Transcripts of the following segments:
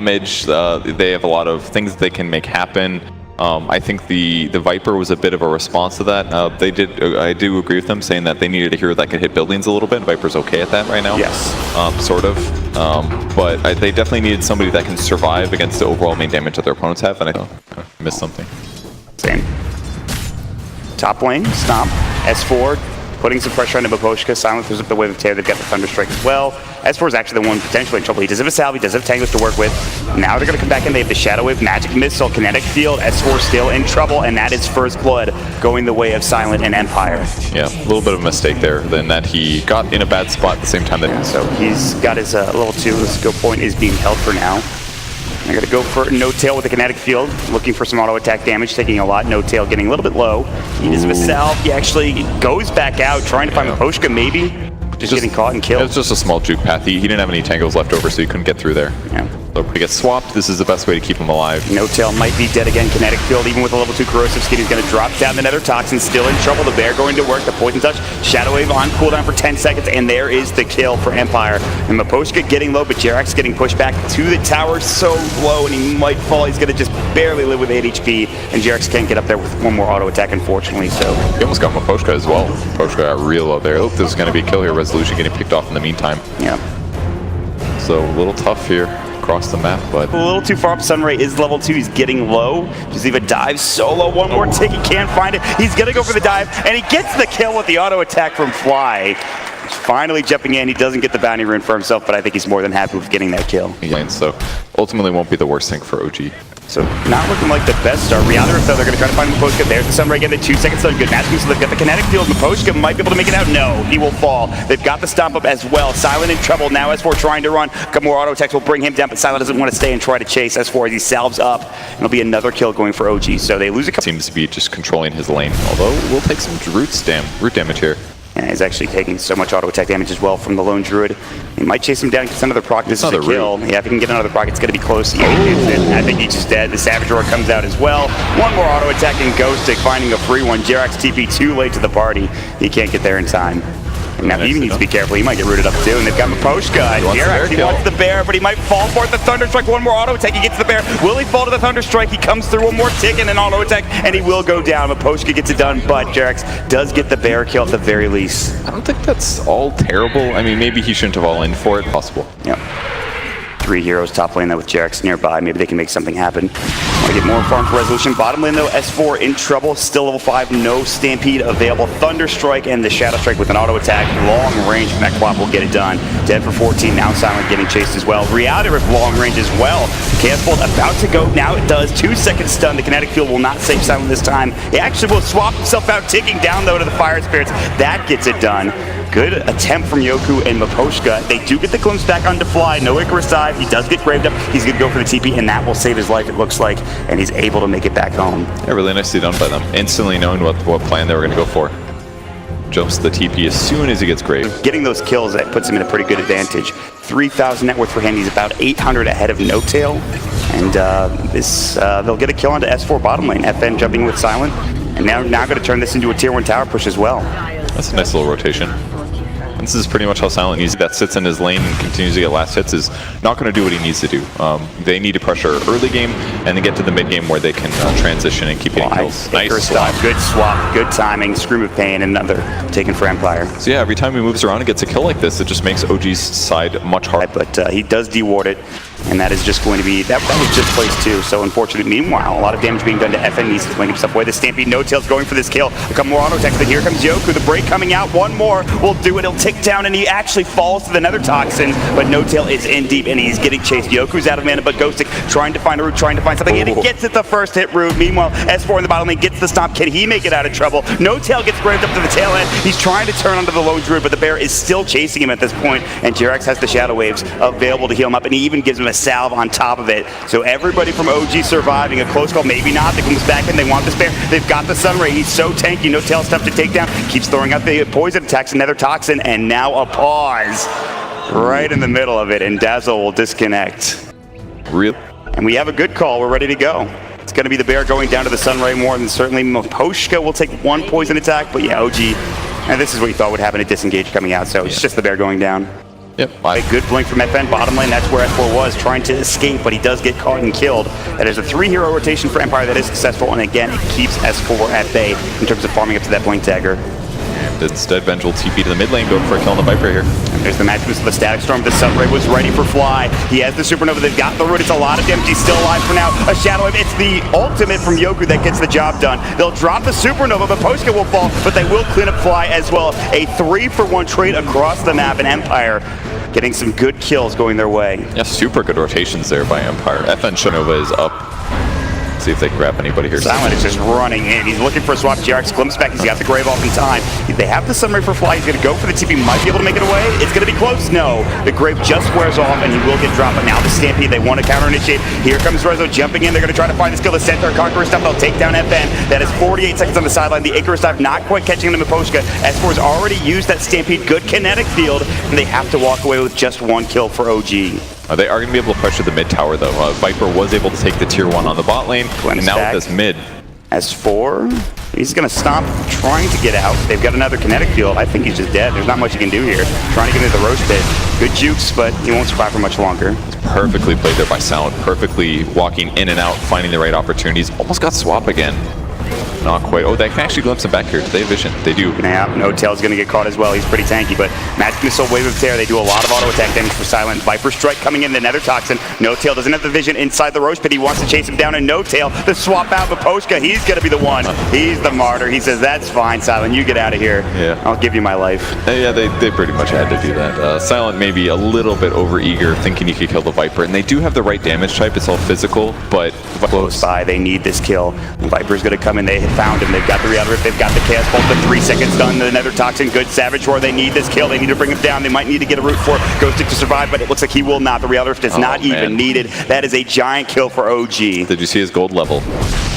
damage. They have a lot of things that they can make happen. I think the Viper was a bit of a response to that. I do agree with them saying that they needed a hero that could hit buildings a little bit. Viper's okay at that right now. Yes. Sort of. But they definitely needed somebody that can survive against the overall main damage that their opponents have, and I missed something. Same. Top lane, Stomp, S4, putting some pressure on Miposhka. Silent throws up the Wave of Terror. They've got the Thunderstrike as well. S4 is actually the one potentially in trouble. He does have a salve, he does have Tangos to work with. Now they're going to come back in. They have the Shadow Wave, Magic Missile, Kinetic Field. S4 still in trouble, and that is first blood going the way of Silent and Empire. Yeah, a little bit of a mistake there. Then that he got in a bad spot at the same time. That so he's got his level 2. The skill point is being held for now. They're going to go for No Tail with the Kinetic Field, looking for some auto attack damage, taking a lot. No Tail getting a little bit low. He does a salve. He actually goes back out, trying to find Miposhka maybe. Just getting caught and killed. It was just a small juke path. He didn't have any tangles left over, so he couldn't get through there. Yeah. So if he gets swapped, this is the best way to keep him alive. No Tail might be dead again. Kinetic Field, even with a level 2 Corrosive Skin, he's going to drop down the Nether Toxin. Still in trouble. The Bear going to work. The Poison Touch. Shadow Wave on cooldown for 10 seconds, and there is the kill for Empire. And Miposhka getting low, but JerAx getting pushed back to the tower so low, and he might fall. He's going to just barely live with 8 HP, and JerAx can't get up there with one more auto attack, unfortunately. So he almost got Miposhka as well. Miposhka got real low there. Look, this is going to be a kill here. Resolution getting picked off in the meantime. Yeah. So a little tough here across the map, but a little too far up. Sunray is level 2. He's getting low. Just leave a dive solo. One more tick. He can't find it. He's going to go for the dive, and he gets the kill with the auto attack from Fly. He's finally jumping in. He doesn't get the bounty rune for himself, but I think he's more than happy with getting that kill. Yeah, and so ultimately won't be the worst thing for OG. So not looking like the best start. Reality, so they're going to try to find Miposhka. There's the Sunray again. The 2 seconds done. Good match. So they've got the Kinetic Field. Miposhka might be able to make it out. No, he will fall. They've got the Stomp Up as well. Silent in trouble. Now S4 trying to run. A couple more auto attacks will bring him down, but Silent doesn't want to stay and try to chase S4 as he salves up. And it'll be another kill going for OG. So they lose a couple. Seems to be just controlling his lane, although we'll take some root damage here. And he's actually taking so much auto attack damage as well from the lone druid. He might chase him down, get another proc. This is a kill. Yeah, if he can get another proc, it's going to be close. Yeah, he gets it. I think he's just dead. The Savage Roar comes out as well. One more auto attack and Ghostik finding a free one. JerAx TP too late to the party. He can't get there in time. And now he needs to be careful. He might get rooted up too. And they've got Miposhka. JerAx, he wants the bear, but he might fall for it. The Thunderstrike, one more auto attack. He gets the bear. Will he fall to the Thunderstrike? He comes through, one more tick and an auto attack, and he will go down. Miposhka gets it done, but JerAx does get the bear kill at the very least. I don't think that's all terrible. I mean, maybe he shouldn't have all in for it. Possible. Yep. 3 heroes top lane though with JerAx nearby. Maybe they can make something happen. Want to get more farm for resolution. Bottom lane though, S4 in trouble. Still level 5. No Stampede available. Thunderstrike and the Shadow Strike with an auto attack. Long range from that Quap will get it done. Dead for 14. Now Silent getting chased as well. Reality with long range as well. Chaos Bolt about to go. Now it does. 2 seconds stun. The Kinetic Field will not save Silent this time. He actually will swap himself out, ticking down though to the Fire Spirits. That gets it done. Good attempt from yoky and Miposhka. They do get the glimpse back onto Fly. No Icarus dive. He does get graved up. He's going to go for the TP, and that will save his life, it looks like. And he's able to make it back home. Yeah, really nicely done by them. Instantly knowing what plan they were going to go for. Jumps the TP as soon as he gets graved. Getting those kills, that puts him in a pretty good advantage. 3,000 net worth for him. He's about 800 ahead of No Tail. And they'll get a kill onto S4 bottom lane. FN jumping with Silent. And now going to turn this into a tier 1 tower push as well. That's a nice little rotation. This is pretty much how Silent needs that sits in his lane and continues to get last hits is not going to do what he needs to do. They need to pressure early game and then get to the mid game where they can transition and keep getting kills. Nice swap. Good swap, good timing. Scream of Pain, another taken for Empire. So yeah, every time he moves around and gets a kill like this, it just makes OG's side much harder. But he does deward it. And that is just going to be, that was just placed too, so unfortunate. Meanwhile, a lot of damage being done to FN. Needs to swing himself away. The Stampede No Tail's going for this kill. A couple more auto attacks, but here comes yoky. The break coming out. One more will do it. He'll tick down, and he actually falls to the Nether Toxin, but No Tail is in deep, and he's getting chased. yoky's out of mana, but Ghostik trying to find a root, trying to find something, and he gets it the first hit root. Meanwhile, S4 in the bottom lane gets the stomp. Can he make it out of trouble? No Tail gets graved up to the tail end. He's trying to turn onto the lone druid, but the bear is still chasing him at this point, and JerAx has the Shadow Waves available to heal him up, and he even gives him a salve on top of it. So everybody from OG surviving. A close call, maybe not. They comes back in, they want this bear. They've got the Sunray. He's so tanky. No Tail stuff to take down. Keeps throwing out the poison attacks, another toxin, and now a pause right in the middle of it, and Dazzle will disconnect. Real. And we have a good call. We're ready to go. It's going to be the bear going down to the Sunray more than certainly. Miposhka will take 1 poison attack, but yeah, OG. And this is what you thought would happen, a disengage coming out, so it's just the bear going down. Yep. A good blink from FN bottom lane. That's where S4 was trying to escape, but he does get caught and killed. That is a 3-hero rotation for Empire that is successful, and again, it keeps S4 at bay in terms of farming up to that blink dagger. Instead, Venge will TP to the mid lane, going for a kill on the Viper here. And there's the match boost of the Static Storm. The Sunray was ready for Fly. He has the Supernova. They've got the root. It's a lot of damage. He's still alive for now. A Shadow Wave. It's the ultimate from Yoku that gets the job done. They'll drop the Supernova, but Miposhka will fall, but they will clean up Fly as well. A 3-for-1 trade across the map, and Empire getting some good kills going their way. Yeah, super good rotations there by Empire. FN Shinova is up. See if they can grab anybody here. Silent is just running in. He's looking for a swap. JerAx glimpses back. He's got the Grave off in time. They have the Sunray for Fly. He's going to go for the TP. Might be able to make it away. It's going to be close. No. The Grave just wears off, and he will get dropped. But now the Stampede. They want to counter-initiate. Here comes Rezo jumping in. They're going to try to find the skill to Centaur. Conqueror stuff. They'll take down FN. That is 48 seconds on the sideline. The Icarus dive not quite catching the Miposhka. S4's already used that Stampede. Good kinetic field, and they have to walk away with just 1 kill for OG. They are going to be able to pressure the mid tower, though. Viper was able to take the tier 1 on the bot lane, and now with this mid. S4, he's going to stop trying to get out. They've got another kinetic field. I think he's just dead. There's not much he can do here. Trying to get into the roast pit. Good jukes, but he won't survive for much longer. It's perfectly played there by Silent. Perfectly walking in and out, finding the right opportunities. Almost got swap again. Not quite. Oh, they can actually glimpse him back here. Do they have vision? They do. Yeah, No Tail's going to get caught as well. He's pretty tanky, but Magic Missile, Wave of Tear, they do a lot of auto attack damage for Silent. Viper Strike coming in, the Nether Toxin. No Tail doesn't have the vision inside the Roach Pit. He wants to chase him down, and No Tail, the swap out Miposhka, he's going to be the one. He's the martyr. He says, that's fine, Silent. You get out of here. Yeah. I'll give you my life. Yeah, they pretty much had to do that. Silent maybe a little bit over-eager, thinking he could kill the Viper, and they do have the right damage type. It's all physical, but close by. They need this kill. The Viper's going to come in. They found him. They've got the Reality Rift. They've got the Chaos Bolt. The 3 seconds done. The Nether Toxin. Good Savage Roar. They need this kill. They need to bring him down. They might need to get a root for Ghostik to survive, but it looks like he will not. The Reality Rift is not even needed. That is a giant kill for OG. Did you see his gold level?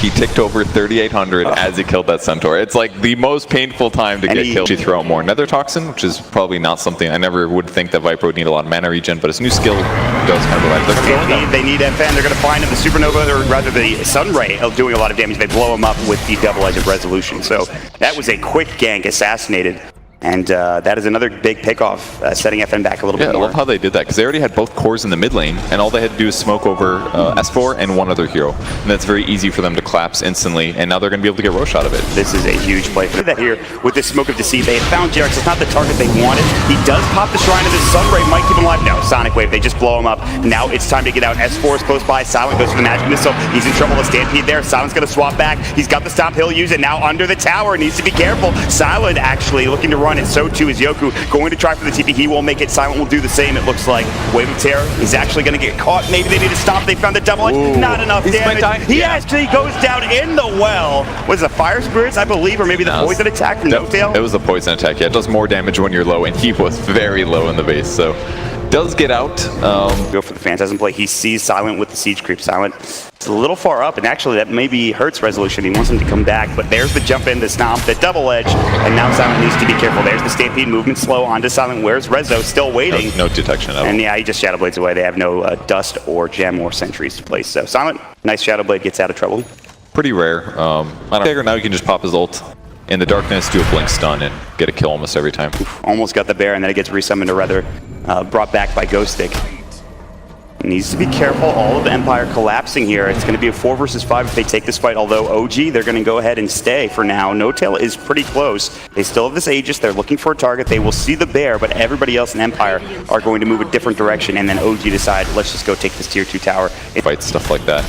He ticked over 3,800 as he killed that Centaur. It's like the most painful time to get killed. She throw out more Nether Toxin, which is probably not something I never would think that Viper would need a lot of mana regen, but his new skill does kind of provide. They need FN. They're going to find him. The Supernova, or rather the Sunray, doing a lot of damage. They blow him up with the double-edged resolution. So that was a quick gank, assassinated. And that is another big pickoff, setting FN back a little bit more. I love how they did that, because they already had both cores in the mid lane, and all they had to do is smoke over S4 and one other hero. And that's very easy for them to collapse instantly, and now they're going to be able to get Roche out of it. This is a huge play for that here with this Smoke of Deceit. They found JerAx. It's not the target they wanted. He does pop the Shrine of the Sunray, might keep him alive. No, Sonic Wave. They just blow him up. Now it's time to get out. S4 is close by. Silent goes for the Magic Missile. He's in trouble. A Stampede there. Silent's going to swap back. He's got the stop. He'll use it now under the tower. Needs to be careful. Silent actually looking to run, and so too is Yoku. Going to try for the TP. He won't make it. Silent will do the same, it looks like. Wave of Terror. He's actually going to get caught. Maybe they need to stop. They found the double edge. Not enough damage. He actually goes down in the well. Was it Fire Spirits, I believe, or maybe the poison attack from No Tail? It was a poison attack. Yeah, it does more damage when you're low, and he was very low in the base, so does get out. Go for the Phantasm play. He sees Silent with the Siege Creep. Silent, it's a little far up, and actually that maybe hurts Resolution. He wants him to come back, but there's the jump in, the stomp, the double edge, and now Silent needs to be careful. There's the Stampede, movement slow onto Silent. Where's Rezo? Still waiting. No detection at all. And yeah, he just Shadow Blades away. They have no dust or gem or sentries to place. So Silent, nice Shadow Blade, gets out of trouble. Pretty rare. I don't think now you can just pop his ult in the darkness, do a blink stun, and get a kill almost every time. Almost got the bear, and then it gets resummoned, or rather brought back by Ghostik. Needs to be careful. All of the Empire collapsing here. It's going to be a 4 versus 5 if they take this fight, although OG, they're going to go ahead and stay for now. No Tail is pretty close. They still have this Aegis. They're looking for a target. They will see the bear, but everybody else in Empire are going to move a different direction, and then OG decide, let's just go take this tier 2 tower. Fight stuff like that.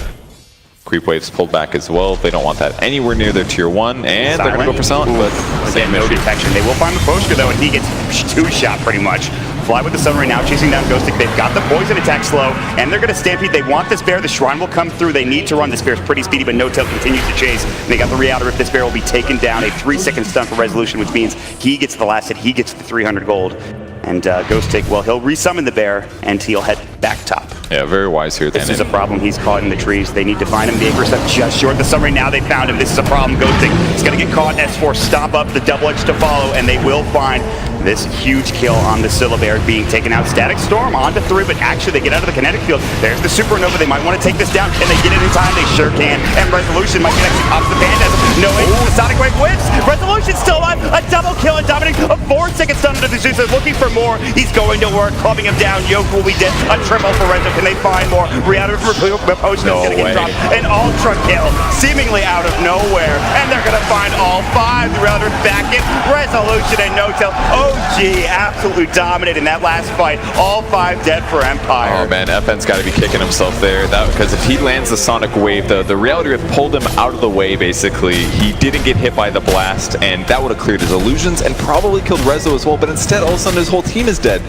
Creep waves pulled back as well. They don't want that anywhere near their tier 1, and they're going to go for Silent, but same no issue. detection. They will find Miposhka though, and he gets 2-shot pretty much. Fly with the sun right now, chasing down Ghostik. They've got the poison attack slow, and they're going to Stampede. They want this bear. The Shrine will come through. They need to run. This bear's pretty speedy, but No Tail continues to chase. They got the Reality Rift. This bear will be taken down. A 3-second stun for Resolution, which means he gets the last hit. He gets the 300 gold. And Ghostik, well, he'll resummon the bear, and he'll head back top. Yeah, very wise here. This is a problem. He's caught in the trees. They need to find him. The Icarus up just short. The summary now they found him. This is a problem. Ghostik is going to get caught. S4 stomp up the double edge to follow, and they will find this huge kill on the Syllabair being taken out. Static Storm onto 3, but actually they get out of the kinetic field. There's the Supernova. They might want to take this down. Can they get it in time? They sure can. And Resolution might get actually off the Phantasm. No way. The Sonic Wave whips. Resolution's still alive. A double kill and dominating. A 4-second stun under the Zeus. They're looking for more. He's going to work. Clubbing him down. Yoke will be dead. A triple for Rezo. Can they find more? Reality for Miposhka is going to get dropped. An ultra kill. Seemingly out of nowhere. And they're going to find all 5. The Reality back in. Resolution and No-Tail. OG absolutely dominating that last fight. All 5 dead for Empire. Oh man, FN's got to be kicking himself there. Because if he lands the Sonic Wave, the Reality Rift pulled him out of the way basically. He didn't get hit by the blast, and that would have cleared his illusions and probably killed Rezo as well. But instead, all of a sudden, his whole team is dead.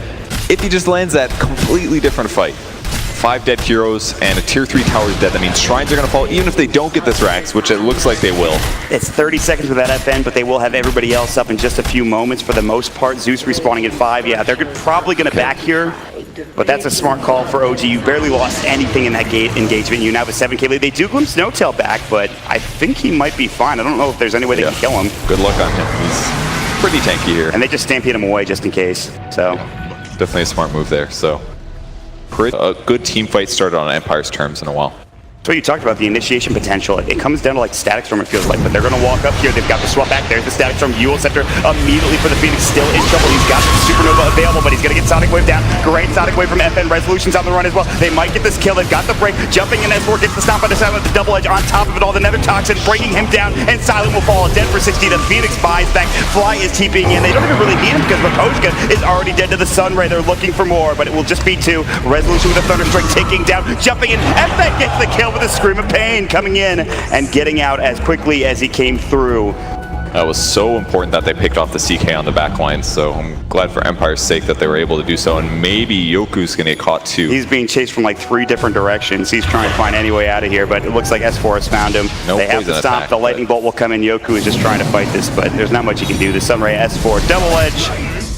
If he just lands that completely different fight. 5 dead heroes and a tier 3 tower is dead. That means shrines are going to fall even if they don't get this JerAx, which it looks like they will. It's 30 seconds with that FN, but they will have everybody else up in just a few moments for the most part. Zeus respawning at 5. Yeah, they're probably going to back here, but that's a smart call for OG. You barely lost anything in that engagement. You now have a 7k lead. They do glimpse No-Tail back, but I think he might be fine. I don't know if there's any way they can kill him. Good luck on him. He's pretty tanky here. And they just stampede him away just in case. So definitely a smart move there. So a good team fight started on Empire's terms in a while. So you talked about the initiation potential. It comes down to like Static Storm, it feels like, but they're going to walk up here. They've got the swap back. There's the Static Storm. Eul Scepter immediately for the Phoenix, still in trouble. He's got the Supernova available, but he's going to get Sonic Wave down. Great Sonic Wave from FN. Resolution's on the run as well. They might get this kill. They've got the break. Jumping in S4 gets the stomp on the side with the double edge on top of it all. The Nether Toxin bringing him down, and Silent will fall dead for 60. The Phoenix buys back. Fly is TPing in. They don't even really need him because Miposhka is already dead to the Sunray. They're looking for more, but it will just be 2. Resolution with a Thunderstrike taking down. Jumping in. FN gets the kill with a Scream of Pain, coming in and getting out as quickly as he came through. That was so important that they picked off the CK on the back line, so I'm glad for Empire's sake that they were able to do so, and maybe Yoku's going to get caught too. He's being chased from like 3 different directions. He's trying to find any way out of here, but it looks like S4 has found him. They have to stop. Attack, the Lightning Bolt will come in. Yoku is just trying to fight this, but there's not much he can do. The Sunray S4 double edge.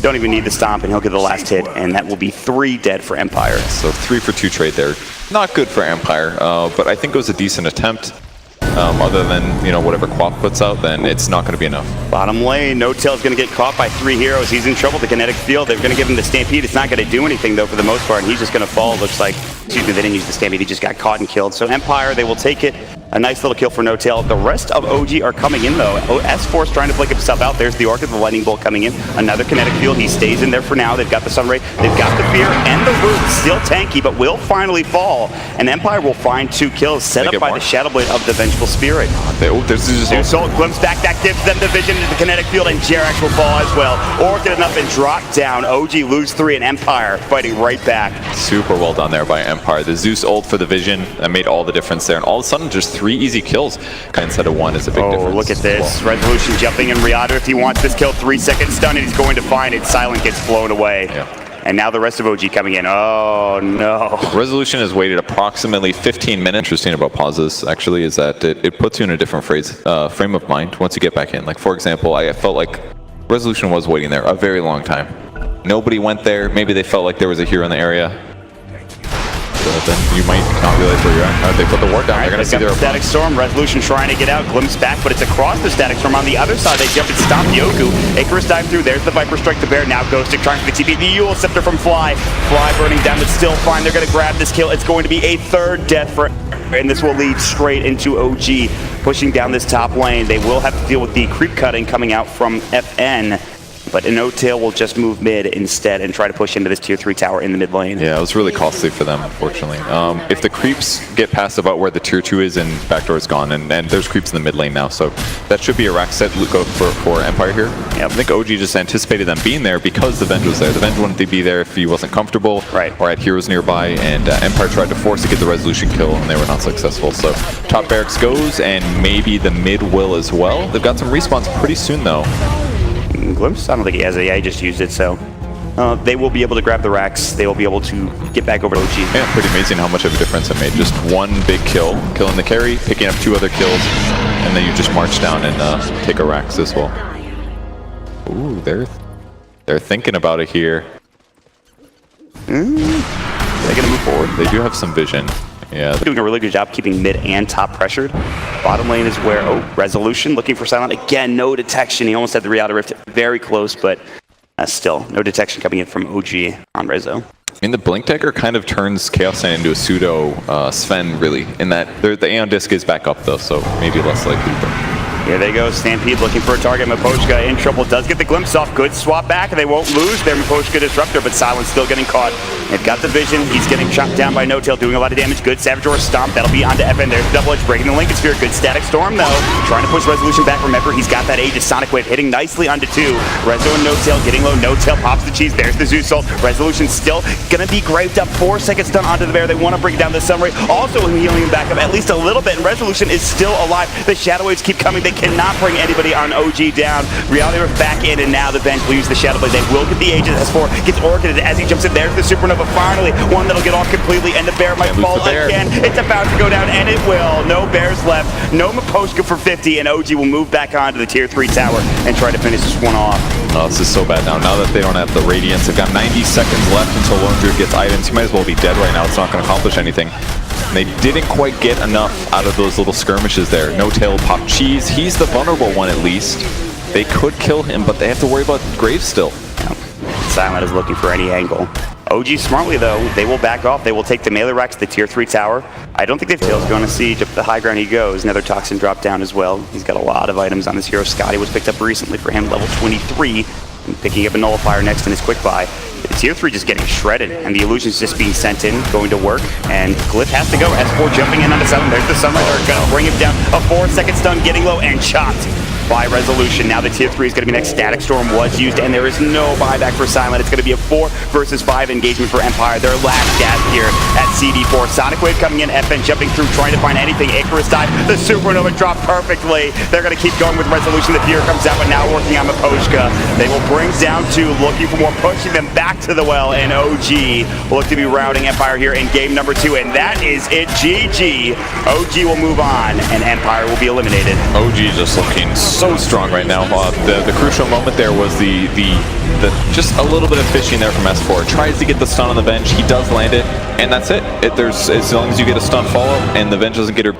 Don't even need the stomp, and he'll get the last hit, and that will be 3 dead for Empire. So 3 for 2 trade there. Not good for Empire, but I think it was a decent attempt. Other than, whatever Quap puts out, then it's not going to be enough. Bottom lane, No-Tail's going to get caught by 3 heroes. He's in trouble. The kinetic field, they're going to give him the Stampede. It's not going to do anything, though, for the most part, and he's just going to fall. Looks like, excuse me, they didn't use the Stampede. He just got caught and killed. So Empire, they will take it. A nice little kill for No-Tail. The rest of OG are coming in, though. S4's trying to flick himself out. There's the Orchid, the Lightning Bolt coming in. Another kinetic field. He stays in there for now. They've got the Sunray. They've got the Fear and the Root. Still tanky, but will finally fall. And Empire will find 2 kills set up by the Shadow Blade of the Vengeful Spirit. There's Assault glimpse back. That gives them the vision into the kinetic field, and JerAx will fall as well. Orchid enough and drop down. OG lose 3, and Empire fighting right back. Super well done there by Empire. The Zeus ult for the vision, that made all the difference there. And all of a sudden, just 3 easy kills instead of 1 is a big difference. Oh, look at this. Resolution jumping in Riata. If he wants this kill, 3-second stun, and he's going to find it. Silent gets blown away. Yeah. And now the rest of OG coming in. Oh, no. Resolution has waited approximately 15 minutes. Interesting about pauses, actually, is that it puts you in a different frame of mind once you get back in. Like, for example, I felt like Resolution was waiting there a very long time. Nobody went there. Maybe they felt like there was a hero in the area. Then you might not realize where you're at. They put the ward down. They're going to see their Static Storm. Resolution trying to get out. Glimpse back, but it's across the Static Storm. On the other side, they jump and stop Yoku. Icarus dive through. There's the Viper Strike. The Bear now Ghostik trying for the TP. The Eul Scepter from Fly. Fly burning down, but still fine. They're going to grab this kill. It's going to be a 3rd death for, and this will lead straight into OG pushing down this top lane. They will have to deal with the creep cutting coming out from FN. But No-Tail will just move mid instead and try to push into this tier 3 tower in the mid lane. Yeah, it was really costly for them, unfortunately. If the creeps get past about where the tier 2 is and backdoor is gone, and there's creeps in the mid lane now, so that should be a rack set go for Empire here. Yep. I think OG just anticipated them being there because the Venge was there. The Venge wouldn't be there if he wasn't comfortable or had heroes nearby, and Empire tried to force to get the resolution kill, and they were not successful. So top barracks goes, and maybe the mid will as well. They've got some respawns pretty soon, though. Glimpse? I don't think he has it. Yeah, he just used it, so they will be able to grab the racks. They will be able to get back over to OG. Yeah, pretty amazing how much of a difference it made. Just 1 big kill, killing the carry, picking up 2 other kills, and then you just march down and take a racks as well. Ooh, they're thinking about it here. They're gonna move forward. They do have some vision. Yeah, they're doing a really good job keeping mid and top pressured. Bottom lane is where, Resolution looking for Silent. Again, no detection. He almost had the Reality Rift very close, but Still, no detection coming in from OG on Rezo. I mean, the Blink Dagger kind of turns Chaos Sand into a pseudo Sven, really, in that the Aeon Disc is back up, though, so maybe less likely. But here they go, Stampede looking for a target. Miposhka in trouble, does get the glimpse off. Good swap back, and they won't lose their Miposhka Disruptor, but Silence still getting caught. They've got the vision. He's getting chopped down by No-Tail, doing a lot of damage. Good Savage Roar Stomp. That'll be onto FN. There's the double edge, breaking the Lincoln Sphere. Good Static Storm, though. Trying to push Resolution back. Remember, he's got that Aegis Sonic Wave hitting nicely onto 2. Rezo and No-Tail getting low. No-Tail pops the cheese. There's the Zeus ult. Resolution still going to be graved up. 4 seconds stun onto the bear. They want to bring down the Sunray. Also healing him back up at least a little bit, and Resolution is still alive. The Shadow Waves keep coming. They cannot bring anybody on OG down. Reality Rift back in, and now the bench will use the Shadow Blade. They will get the Aegis. S4 gets orchided as he jumps in. There's the Supernova. Finally, one that'll get off completely, and the bear might fall again. It's about to go down, and it will. No bears left. No Miposhka for 50, and OG will move back onto the tier 3 tower and try to finish this one off. Oh, this is so bad now. Now that they don't have the Radiance, they've got 90 seconds left until Lone Druid gets items. He might as well be dead right now. It's not going to accomplish anything. And they didn't quite get enough out of those little skirmishes there. No-Tail pop cheese. He's the vulnerable one, at least. They could kill him, but they have to worry about Graves still. Silent is looking for any angle. OG smartly, though, they will back off. They will take the melee racks to the tier 3 tower. I don't think they've Tail's going to siege. Up the high ground he goes. Another Toxin drop down as well. He's got a lot of items on this hero. Scotty was picked up recently for him, level 23. And picking up a Nullifier next in his quick buy. The tier 3 just getting shredded, and the illusion's just being sent in, going to work, and Glyph has to go. S4 jumping in onto 7. There's the Sunlight. They're going to bring him down. A 4-second stun, getting low and chopped by Resolution. Now the tier 3 is going to be next. Static Storm was used, and there is no buyback for Silent. It's going to be a 4 versus 5 engagement for Empire. Their last gasp here at CD4. Sonic Wave coming in, FN jumping through, trying to find anything. Icarus died. The Supernova dropped perfectly. They're going to keep going with Resolution. The Fear comes out, but now working on Miposhka. They will bring down 2, looking for more, pushing them back to the well, and OG will look to be routing Empire here in game number 2, and that is it. GG. OG will move on, and Empire will be eliminated. OG just looking so strong right now. The crucial moment there was the just a little bit of fishing there from S4. Tries to get the stun on the bench. He does land it, and that's it. As long as you get a stun follow and the bench doesn't get her